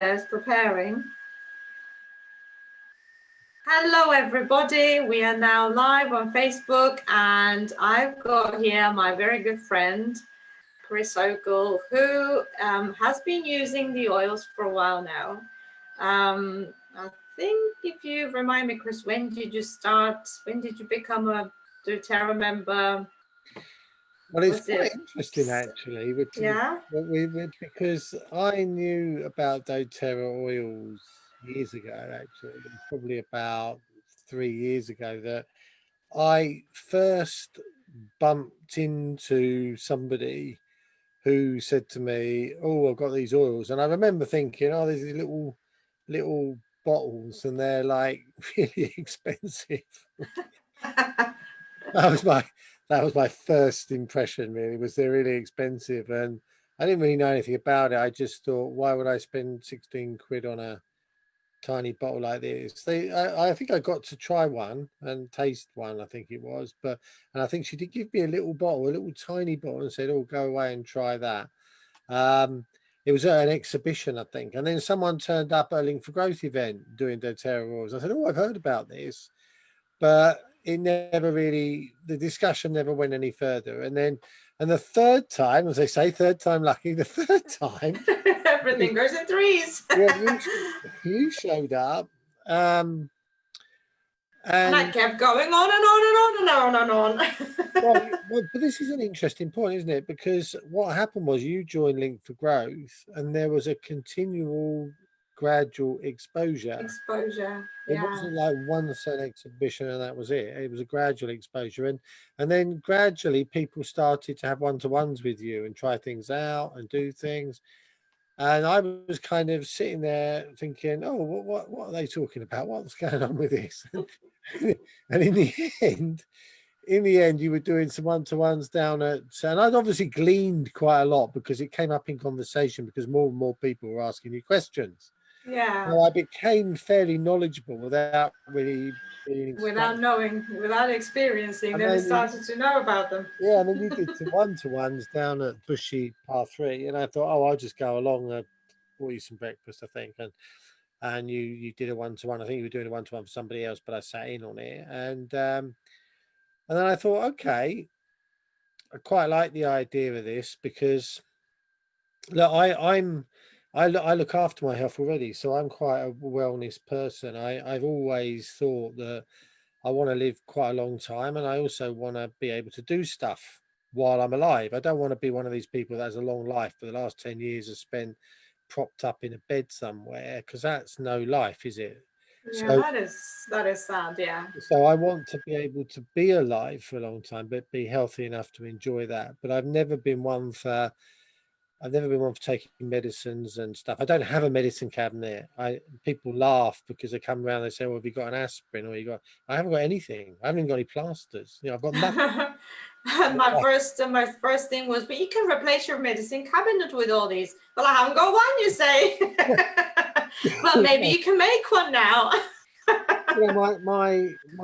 Yes, preparing. Hello everybody, we are now live on Facebook and I've got here my very good friend Chris Ogle, who has been using the oils for a while now. I think, if you remind me, Chris, when did you start? When did you become a doTERRA member? Well, it's quite interesting actually, Yeah, because I knew about doTERRA oils years ago. Actually, it was probably about 3 years ago that I first bumped into somebody who said to me, "Oh, I've got these oils," and I remember thinking, "Oh, there's these little bottles, and they're like really expensive." That was my first impression, really, was they're really expensive, and I didn't really know anything about it. I just thought, why would I spend 16 quid on a tiny bottle like this? I think I got to try one and taste one, I think it was, and I think she did give me a little bottle, a little tiny bottle, and said, "Oh, go away and try that." Um, it was at an exhibition, I think, and then someone turned up at a Link for Growth event doing doTERRA oils. I said, "Oh, I've heard about this," but it never really, the discussion never went any further. And the third time, as they say, third time lucky, the third time everything goes in threes. yeah, you showed up, And I and kept going on and on and on and on and well, on. but this is an interesting point, isn't it? Because what happened was you joined Link for Growth, and there was a continual, gradual exposure. Exposure, It yeah. wasn't like one set exhibition and that was it. It was a gradual exposure, and then gradually people started to have one-to-ones with you and try things out and do things. And I was kind of sitting there thinking, "Oh, what are they talking about? What's going on with this?" And in the end, you were doing some one-to-ones down at, and I'd obviously gleaned quite a lot because it came up in conversation because more and more people were asking you questions. Yeah. So I became fairly knowledgeable without really being Without exposed. knowing, without experiencing, And then we then started to know about them. yeah, and then you did some one-to-ones down at Bushy Par 3, and I thought, oh, I'll just go along. Bought you some breakfast, I think, and you did a one-to-one. I think you were doing a one-to-one for somebody else, but I sat in on it, and then I thought, okay, I quite like the idea of this because look, I look after my health already, so I'm quite a wellness person. I've always thought that I want to live quite a long time, and I also want to be able to do stuff while I'm alive. I don't want to be one of these people that has a long life, but the last 10 years has spent propped up in a bed somewhere, because that's no life, is it? Yeah, So that is sad, yeah. so I want to be able to be alive for a long time, but be healthy enough to enjoy that. But I've never been one for taking medicines and stuff. I don't have a medicine cabinet. People laugh because they come around and they say, "Well, have you got an aspirin or you got?" I haven't got anything. I haven't even got any plasters. I've got nothing. My first thing was, but you can replace your medicine cabinet with all these. Well, I haven't got one, you say. Well, maybe you can make one now.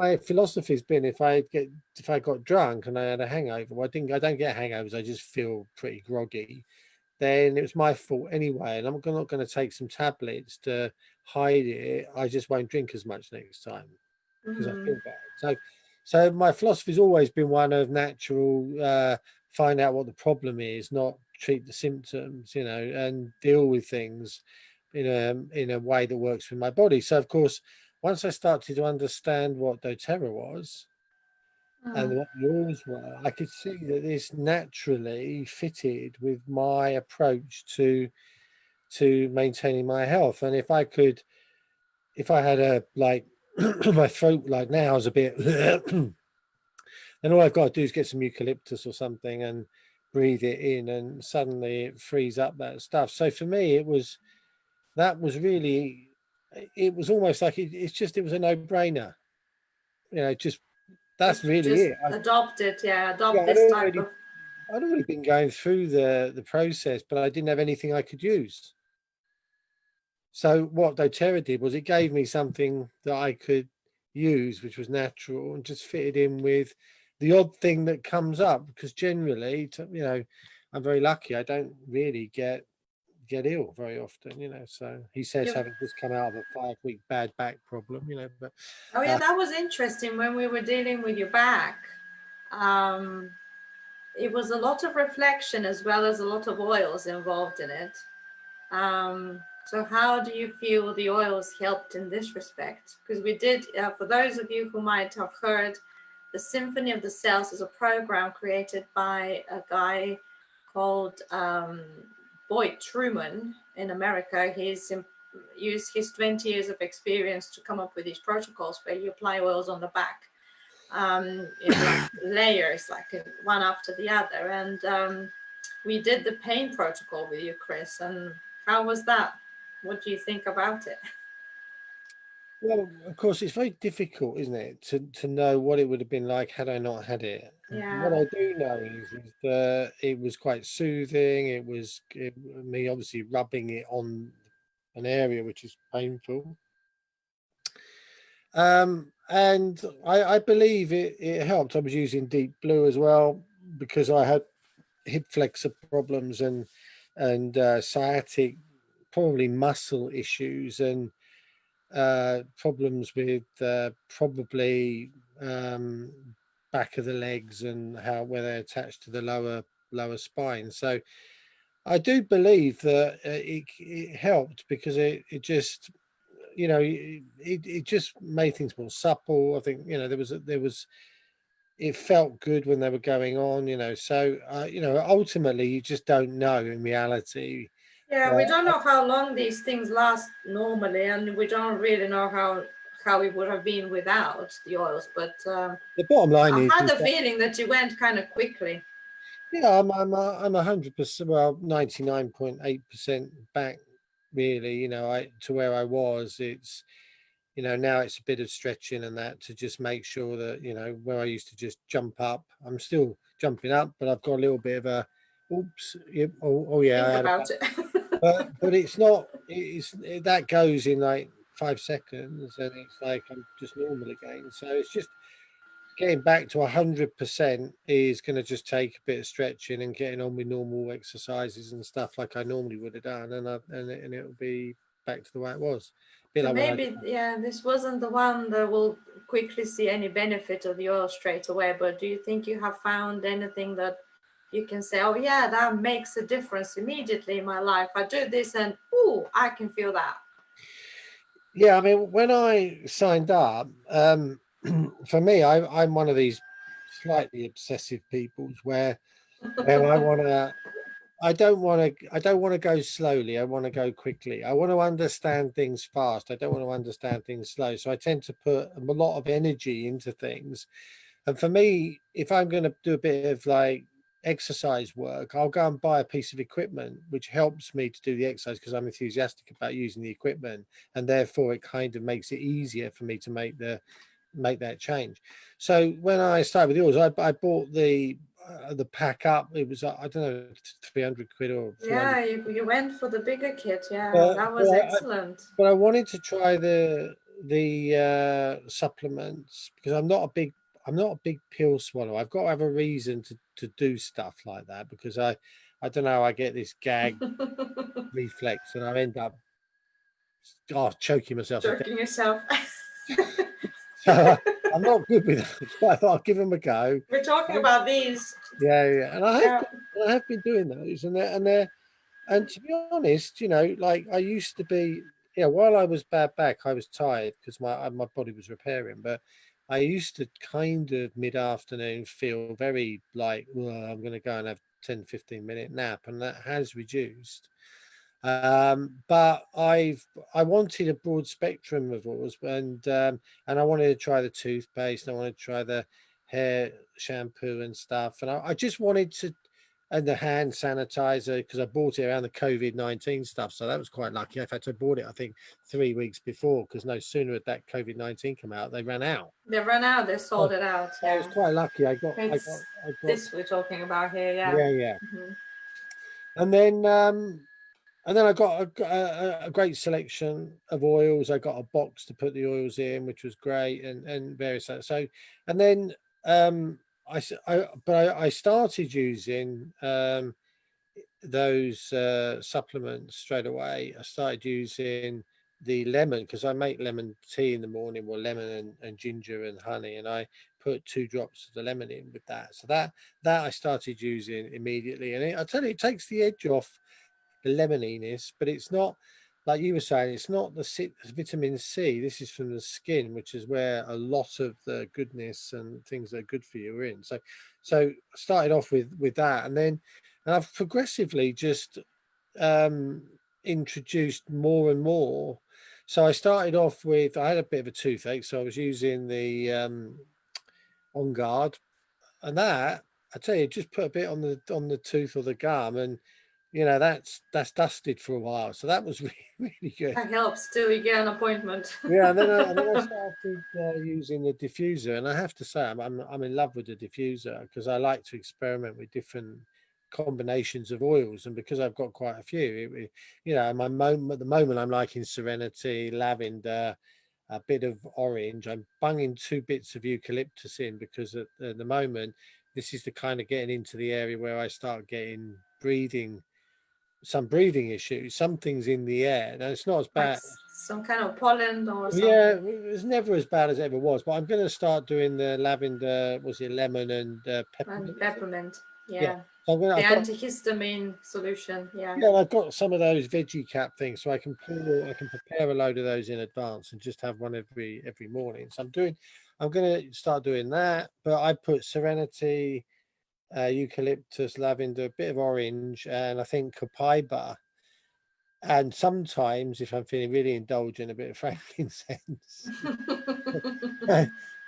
My philosophy's been if I got drunk and I had a hangover, well, I don't get hangovers. I just feel pretty groggy. Then it was my fault anyway, and I'm not going to take some tablets to hide it. I just won't drink as much next time because I feel bad. So my philosophy's always been one of natural, find out what the problem is, not treat the symptoms, and deal with things in a way that works for my body. So of course, once I started to understand what doTERRA was and what the oils were, I could see that this naturally fitted with my approach to maintaining my health. And if I had a like my throat like now is a bit then all I've got to do is get some eucalyptus or something and breathe it in, and suddenly it frees up that stuff. So for me, it was almost like it was a no-brainer. Just that's really Just it. adopt it, yeah, Yeah, adopt this type of. I'd already been going through the process, but I didn't have anything I could use. So what doTERRA did was it gave me something that I could use, which was natural and just fitted in with the odd thing that comes up. Because generally, I'm very lucky. I don't really get get ill very often, you know. So he says having just come out of a 5-week bad back problem, you know. But oh yeah, that was interesting when we were dealing with your back. It was a lot of reflection as well as a lot of oils involved in it. So how do you feel the oils helped in this respect? Because we did, for those of you who might have heard, the Symphony of the Cells is a program created by a guy called Boyd Truman in America. He's used his 20 years of experience to come up with these protocols where you apply oils on the back in like layers, like one after the other. And we did the pain protocol with you, Chris. And how was that? What do you think about it? well, of course, it's very difficult, isn't it, to know what it would have been like had I not had it. Yeah. What I do know is that it was quite soothing. Me obviously rubbing it on an area which is painful. And I believe it helped. I was using deep blue as well because I had hip flexor problems and sciatic, probably muscle issues, and problems with probably back of the legs and where they're attached to the lower spine. So I do believe that it helped because it just, you know, it just made things more supple. I think, you know, there was it felt good when they were going on, you know. So you know, ultimately you just don't know in reality. Yeah, we don't know how long these things last normally, and we don't really know how it would have been without the oils. But the bottom line I is had the that, feeling that you went kind of quickly. yeah, I'm 100%, well, 99.8% back, really, you know, to where I was. It's, you know, now it's a bit of stretching and that to just make sure that, you know, where I used to just jump up, I'm still jumping up, but I've got a little bit of a, oops, oh yeah, I Think had about it. but it's not, that goes in like 5 seconds and it's like I'm just normal again. So it's just getting back to 100% is going to just take a bit of stretching and getting on with normal exercises and stuff like I normally would have done, and it'll be back to the way it was. So Like maybe, yeah, this wasn't the one that will quickly see any benefit of the oil straight away. But do you think you have found anything that you can say, oh yeah, that makes a difference immediately in my life? I do this and ooh, I can feel that. Yeah, I mean, when I signed up, for me, I'm one of these slightly obsessive peoples where I don't want to go slowly. I want to go quickly. I want to understand things fast. I don't want to understand things slow. So I tend to put a lot of energy into things. And for me, if I'm going to do a bit of like exercise work, I'll go and buy a piece of equipment which helps me to do the exercise because I'm enthusiastic about using the equipment, and therefore it kind of makes it easier for me to make that change. So when I started with yours, I bought the pack up. It was, I don't know, 300 quid or 400. Yeah, you went for the bigger kit. Yeah, But that but was excellent. I wanted to try the supplements because I'm not a big pill swallower. I've got to have a reason to do stuff like that because I don't know, I get this gag reflex and I end up choking myself to death. Joking yourself. So I'm not good with that. So I thought I'll give them a go. We're talking about these. Yeah, and Yeah. I have been doing those, and to be honest, you know, like I used to be, yeah, while I was bad back, I was tired because my body was repairing, but I used to kind of mid-afternoon feel very like, well, I'm going to go and have 10-15 minute nap, and that has reduced. But I wanted a broad spectrum of oils, and I wanted to try the toothpaste, and I wanted to try the hair shampoo and stuff, and I just wanted to, and the hand sanitizer because I bought it around the COVID-19 stuff, so that was quite lucky. In fact, I bought it I think 3 weeks before because no sooner had that COVID-19 come out, they ran out. They ran out. They sold it out. I was Yeah. quite lucky. It's I got, this we're talking about here. Yeah. yeah. Mm-hmm. And then I got a great selection of oils. I got a box to put the oils in, which was great, and various others. So, and then I started using those supplements straight away, I started using the lemon, because I make lemon tea in the morning, or lemon and ginger and honey, and I put 2 drops of the lemon in with that. So that I started using immediately, and I tell you, it takes the edge off the lemoniness, but it's not, like you were saying, it's not the vitamin C. This is from the skin, which is where a lot of the goodness and things that are good for you are in. So I started off with that, and then I've progressively just introduced more and more. So I started off with, I had a bit of a toothache, so I was using the On Guard, and that, I tell you, just put a bit on the tooth or the gum, and that's dusted for a while. So that was really good. That helps till you get an appointment. Yeah, and then I started using the diffuser, and I have to say I'm in love with the diffuser, because I like to experiment with different combinations of oils, and because I've got quite a few, at the moment I'm liking serenity, lavender, a bit of orange. I'm bunging 2 bits of eucalyptus in, because at the moment this is the kind of getting into the area where I start getting some breathing issues. Something's in the air. Now, it's not as Like bad. some kind of pollen or something. Yeah, it's never as bad as it ever was, but I'm going to start doing the lavender, was it lemon and peppermint? And peppermint, Yeah. yeah. So The I've got, antihistamine solution, yeah. yeah, I've got some of those veggie cap things, so I can prepare a load of those in advance and just have one every morning. So I'm going to start doing that, but I put serenity, eucalyptus, lavender, a bit of orange, and I think copaiba. And sometimes, if I'm feeling really indulgent, a bit of frankincense.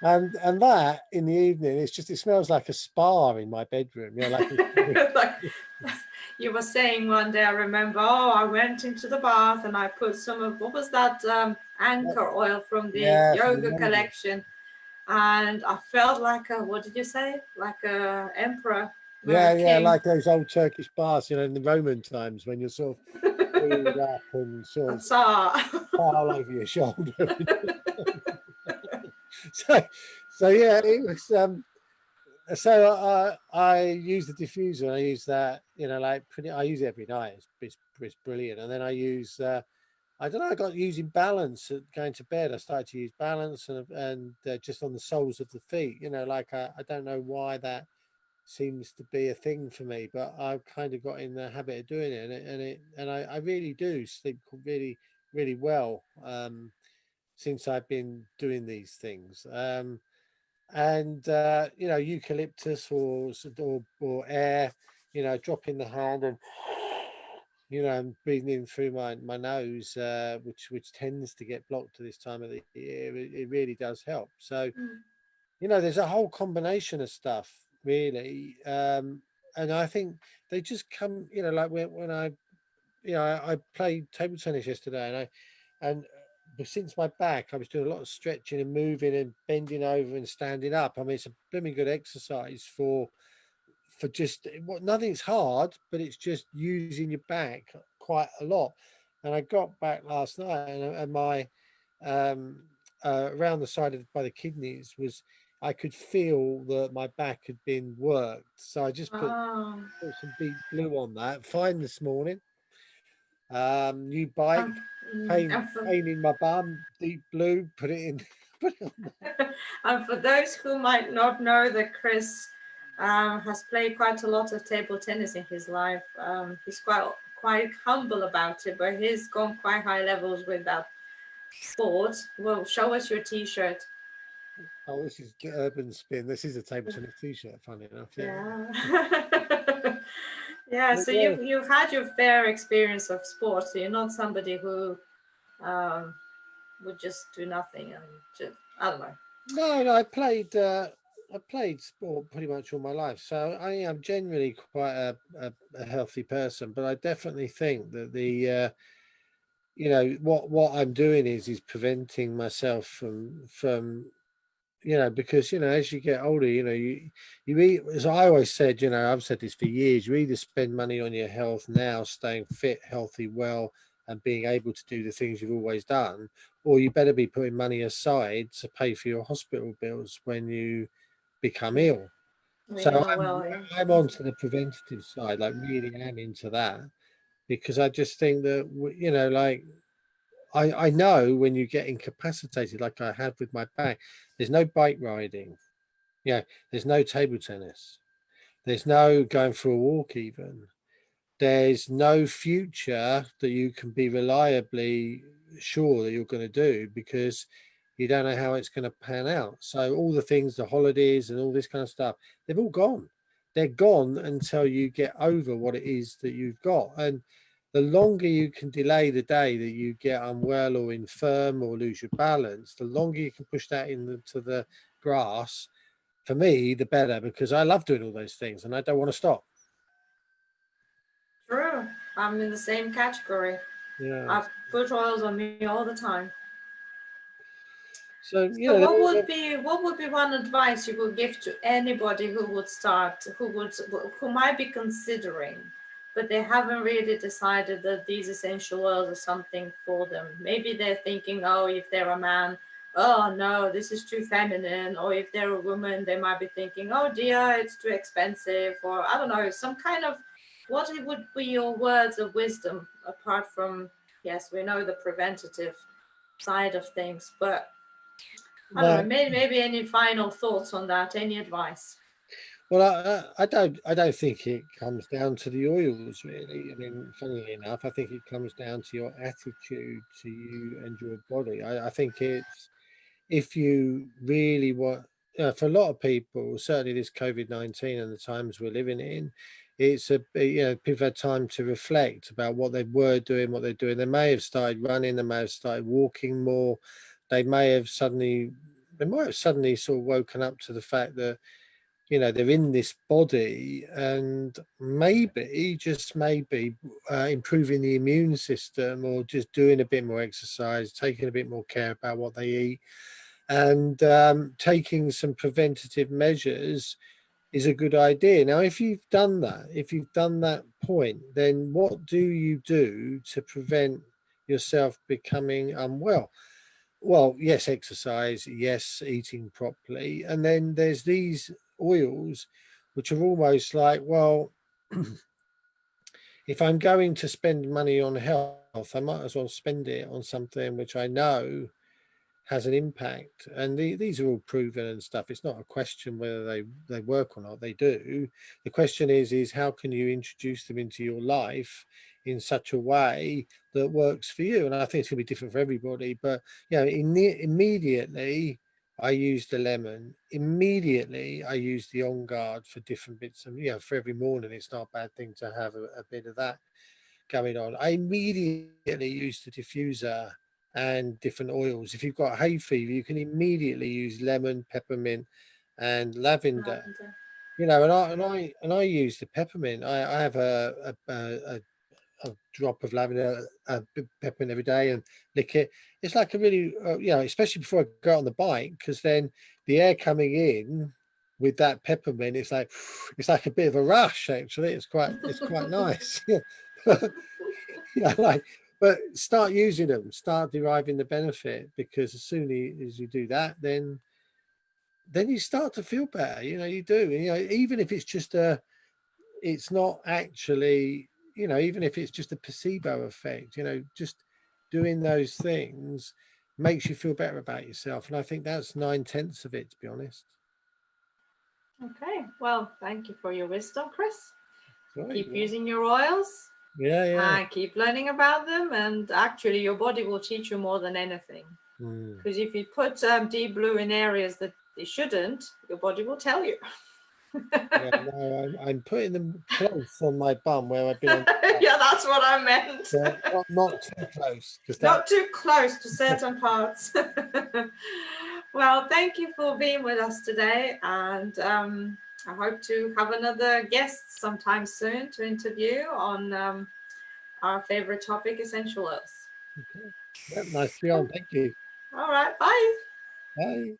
And that in the evening, it smells like a spa in my bedroom. Like you were saying one day, I remember, oh, I went into the bath and I put some of, what was that, anchor oil from the yoga collection, and I felt like a, what did you say, like a emperor. Yeah, like those old Turkish baths, in the Roman times, when you're sort of cleaned up and sort of towel over your shoulder. so yeah, it was. So I use the diffuser, and I use that, I use it every night. It's brilliant. And then I use, I don't know, I got using balance going to bed. I started to use balance, and just on the soles of the feet. I don't know why that seems to be a thing for me, but I've kind of got in the habit of doing it, and I really do sleep really, really well since I've been doing these things. And eucalyptus or air, drop in the hand, and and breathing in through my nose, which tends to get blocked to this time of the year. It really does help. So there's a whole combination of stuff, really, and I think they just come, like when I played table tennis yesterday, and but since my back, I was doing a lot of stretching and moving and bending over and standing up. I mean, it's a blooming good exercise for just what, nothing's hard, but it's just using your back quite a lot. And I got back last night, and my um, around the side by the kidneys was, I could feel that my back had been worked. So I just put some deep blue on that. Fine this morning. New bike, pain in my bum, deep blue, put it in. And for those who might not know, that Chris has played quite a lot of table tennis in his life. He's quite humble about it, but he's gone quite high levels with that sport. Well, show us your t-shirt. Oh, this is the Urban Spin. This is a table tennis t-shirt, funny enough. Yeah. Yeah, so you've had your fair experience of sports. So you're not somebody who would just do nothing and just, I don't know. No, I played sport pretty much all my life, so I am generally quite a healthy person. But I definitely think that the what I'm doing is preventing myself from because as you get older, you eat, as I always said, I've said this for years, you either spend money on your health now, staying fit, healthy, well, and being able to do the things you've always done, or you better be putting money aside to pay for your hospital bills when you become ill. We So know well, yeah. I'm onto the preventative side, like really am into that, because I just think that, you know, like I know when you get incapacitated, like I had with my back, there's no bike riding, yeah, there's no table tennis, there's no going for a walk even. There's no future that you can be reliably sure that you're going to do, because you don't know how it's going to pan out. So all the things, the holidays and all this kind of stuff, they've all gone. They're gone until you get over what it is that you've got. And the longer you can delay the day that you get unwell or infirm or lose your balance, the longer you can push that into the grass, for me, the better, because I love doing all those things and I don't want to stop. True. I'm in the same category. Yeah. I put oils on me all the time. So, you So know, what would be one advice you would give to anybody who would start, who might be considering, but they haven't really decided that these essential oils are something for them? Maybe they're thinking, oh, if they're a man, oh no, this is too feminine. Or if they're a woman, they might be thinking, oh dear, it's too expensive. Or I don't know, some kind of, what would be your words of wisdom apart from, yes, we know the preventative side of things, but I don't know, well, maybe any final thoughts on that, any advice? I don't think it comes down to the oils really. I mean, funnily enough, I think it comes down to your attitude to you and your body. I think it's, if you really want, for a lot of people, certainly this COVID-19 and the times we're living in, it's you know, people had time to reflect about what they were doing, what they're doing. They may have started running, they may have started walking more, they may have suddenly, they might have suddenly sort of woken up to the fact that, you know, they're in this body, and maybe, just maybe, improving the immune system, or just doing a bit more exercise, taking a bit more care about what they eat, and taking some preventative measures is a good idea. Now, if you've done that, if you've done that point, then what do you do to prevent yourself becoming unwell? Well, yes, exercise, yes, eating properly. And then there's these oils, which are almost like, well, if I'm going to spend money on health, I might as well spend it on something which I know has an impact. And these are all proven and stuff. It's not a question whether they work or not. They do. The question is how can you introduce them into your life in such a way that works for you? And I think it's going to be different for everybody. But you know, immediately I use the lemon. Immediately I use the On Guard for different bits of, you know, for every morning. It's not a bad thing to have a bit of that going on. I immediately use the diffuser and different oils. If you've got hay fever, you can immediately use lemon, peppermint, and lavender. Lavender. You know, and I use the peppermint. I have a drop of lavender, peppermint every day, and lick it. It's like a really, you know, especially before I go out on the bike, because then the air coming in with that peppermint, it's like a bit of a rush. Actually, it's quite nice. Yeah. Yeah, like, but start using them, start deriving the benefit, because as soon as you do that, then you start to feel better. You know, you do. You know, even if it's just it's not actually, you know, even if it's just a placebo effect, you know, just doing those things makes you feel better about yourself. And I think that's 9/10 of it, to be honest. Okay, well, thank you for your wisdom, Chris. Right. Keep using your oils Yeah, yeah. and keep learning about them. And actually, your body will teach you more than anything. Mm. Because if you put deep blue in areas that it shouldn't, your body will tell you. Yeah, no, I'm putting them close on my bum where I've been on. Yeah, that's what I meant. Yeah, not too close, because that. Not too close to certain parts. Well, thank you for being with us today, and I hope to have another guest sometime soon to interview on our favorite topic, essential oils. Okay. Yeah, nice to be on. Thank you. All right, bye. Bye.